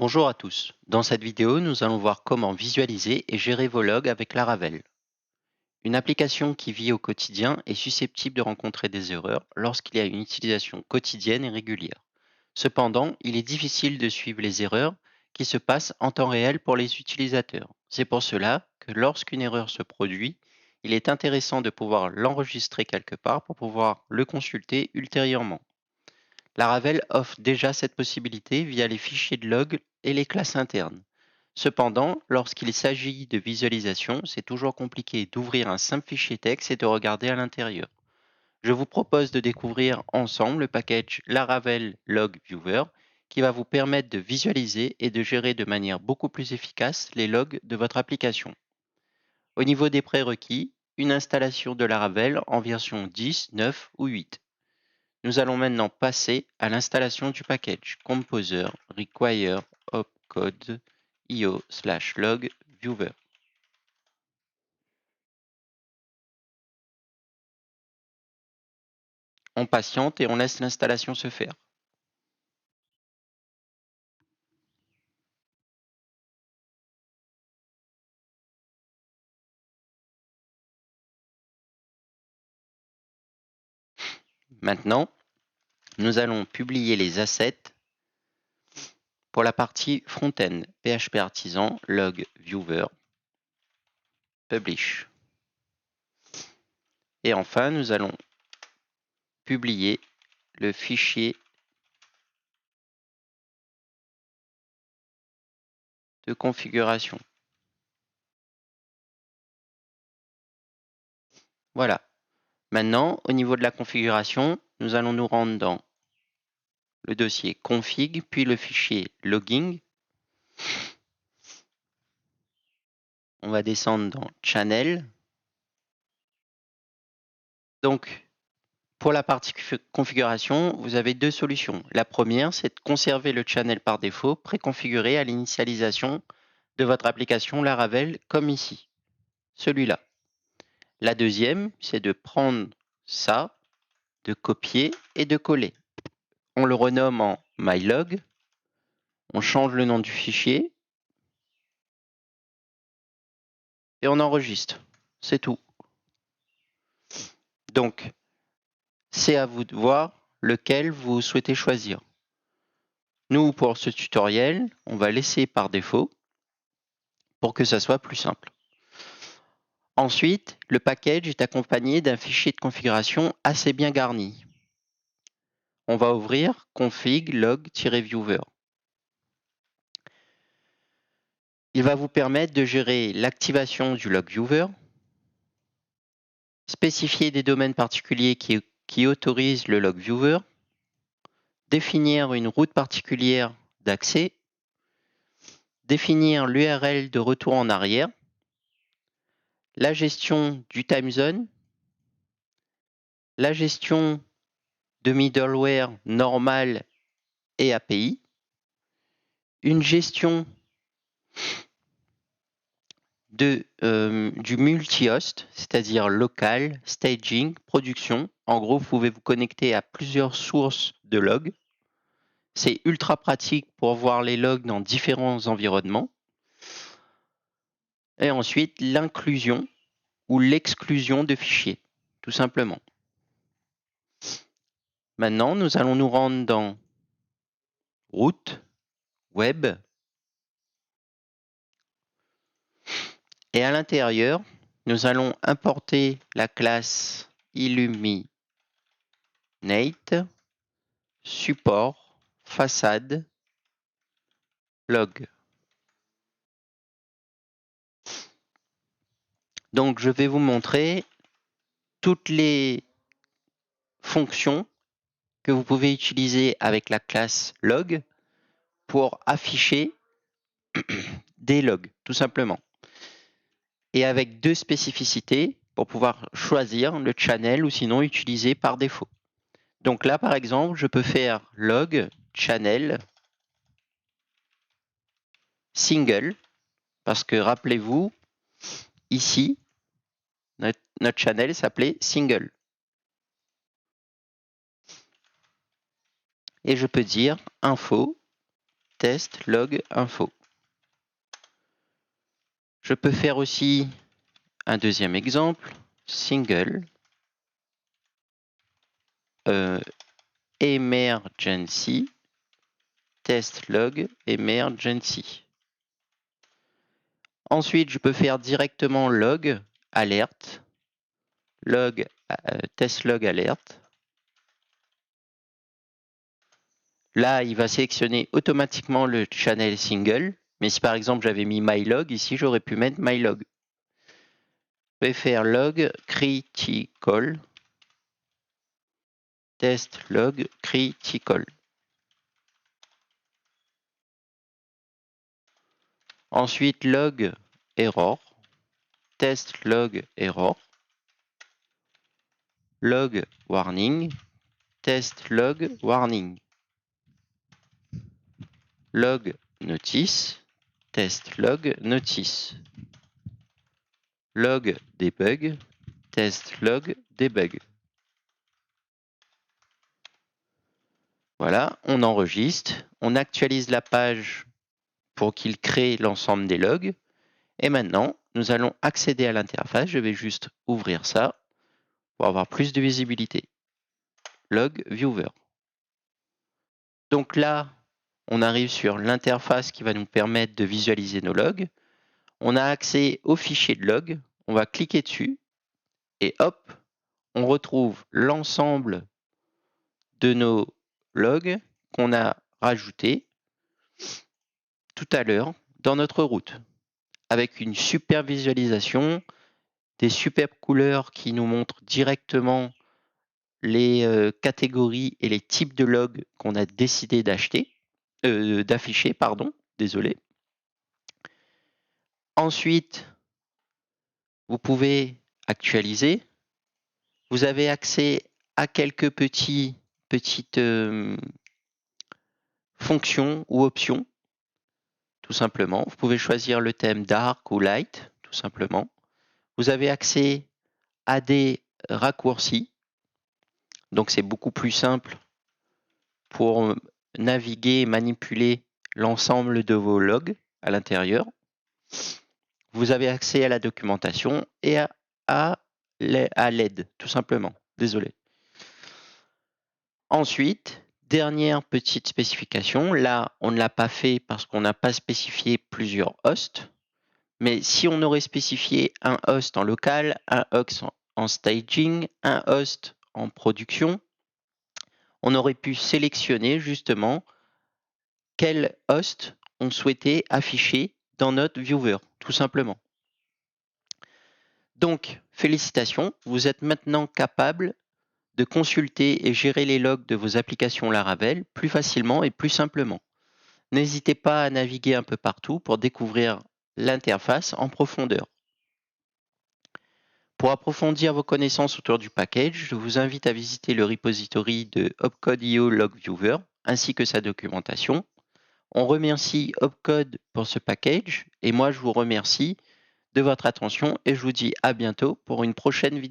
Bonjour à tous. Dans cette vidéo, nous allons voir comment visualiser et gérer vos logs avec Laravel. Une application qui vit au quotidien est susceptible de rencontrer des erreurs lorsqu'il y a une utilisation quotidienne et régulière. Cependant, il est difficile de suivre les erreurs qui se passent en temps réel pour les utilisateurs. C'est pour cela que lorsqu'une erreur se produit, il est intéressant de pouvoir l'enregistrer quelque part pour pouvoir le consulter ultérieurement. Laravel offre déjà cette possibilité via les fichiers de log et les classes internes. Cependant, lorsqu'il s'agit de visualisation, c'est toujours compliqué d'ouvrir un simple fichier texte et de regarder à l'intérieur. Je vous propose de découvrir ensemble le package Laravel Log Viewer qui va vous permettre de visualiser et de gérer de manière beaucoup plus efficace les logs de votre application. Au niveau des prérequis, une installation de Laravel en version 10, 9 ou 8. Nous allons maintenant passer à l'installation du package Composer require opcode io/log viewer. On patiente et on laisse l'installation se faire. Maintenant, nous allons publier les assets pour la partie front-end PHP Artisan log viewer publish. Et enfin, nous allons publier le fichier de configuration. Voilà. Maintenant, au niveau de la configuration, nous allons nous rendre dans le dossier config, puis le fichier logging. On va descendre dans channel. Donc, pour la partie configuration, vous avez deux solutions. La première, c'est de conserver le channel par défaut préconfiguré à l'initialisation de votre application Laravel, comme ici, celui-là. La deuxième, c'est de prendre ça, de copier et de coller. On le renomme en mylog, on change le nom du fichier et on enregistre. C'est tout. Donc, c'est à vous de voir lequel vous souhaitez choisir. Nous, pour ce tutoriel, on va laisser par défaut pour que ça soit plus simple. Ensuite, le package est accompagné d'un fichier de configuration assez bien garni. On va ouvrir config log-viewer. Il va vous permettre de gérer l'activation du log viewer, spécifier des domaines particuliers qui autorisent le log viewer, définir une route particulière d'accès, définir l'URL de retour en arrière, la gestion du time zone, la gestion de middleware normal et API, une gestion du multi-host, c'est-à-dire local, staging, production. En gros, vous pouvez vous connecter à plusieurs sources de logs. C'est ultra pratique pour voir les logs dans différents environnements. Et ensuite, l'inclusion ou l'exclusion de fichiers, tout simplement. Maintenant, nous allons nous rendre dans Route, Web. Et à l'intérieur, nous allons importer la classe Illuminate, support, façade, log. Donc, je vais vous montrer toutes les fonctions que vous pouvez utiliser avec la classe log pour afficher des logs, tout simplement. Et avec deux spécificités pour pouvoir choisir le channel ou sinon utiliser par défaut. Donc là, par exemple, je peux faire log channel single parce que rappelez-vous, ici, notre channel s'appelait single. Et je peux dire info test log info. Je peux faire aussi un deuxième exemple, single emergency test log emergency. Ensuite, je peux faire directement log alert, log test log alert. Là, il va sélectionner automatiquement le channel single. Mais si par exemple j'avais mis mylog, ici j'aurais pu mettre mylog. Je vais faire log critical, test log critical. Ensuite log error, test log error, log warning, test log warning, log notice, test log notice, log debug, test log debug. Voilà, on enregistre, on actualise la page pour qu'il crée l'ensemble des logs. Et maintenant, nous allons accéder à l'interface. Je vais juste ouvrir ça pour avoir plus de visibilité. Log Viewer. Donc là, on arrive sur l'interface qui va nous permettre de visualiser nos logs. On a accès au fichier de log. On va cliquer dessus et hop, on retrouve l'ensemble de nos logs qu'on a rajoutés tout à l'heure dans notre route, avec une super visualisation, des superbes couleurs qui nous montrent directement les catégories et les types de logs qu'on a décidé d'afficher, désolé. Ensuite, vous pouvez actualiser. Vous avez accès à quelques petites fonctions ou options, tout simplement. Vous pouvez choisir le thème Dark ou Light, tout simplement. Vous avez accès à des raccourcis. Donc, c'est beaucoup plus simple pour naviguer et manipuler l'ensemble de vos logs à l'intérieur. Vous avez accès à la documentation et à l'aide, tout simplement. Désolé. Ensuite, dernière petite spécification. Là, on ne l'a pas fait parce qu'on n'a pas spécifié plusieurs hosts. Mais si on aurait spécifié un host en local, un host en staging, un host en production, on aurait pu sélectionner justement quel host on souhaitait afficher dans notre viewer, tout simplement. Donc, félicitations, vous êtes maintenant capable de consulter et gérer les logs de vos applications Laravel plus facilement et plus simplement. N'hésitez pas à naviguer un peu partout pour découvrir l'interface en profondeur. Pour approfondir vos connaissances autour du package, je vous invite à visiter le repository de Opcode.io Log Viewer ainsi que sa documentation. On remercie Opcode pour ce package et moi je vous remercie de votre attention et je vous dis à bientôt pour une prochaine vidéo.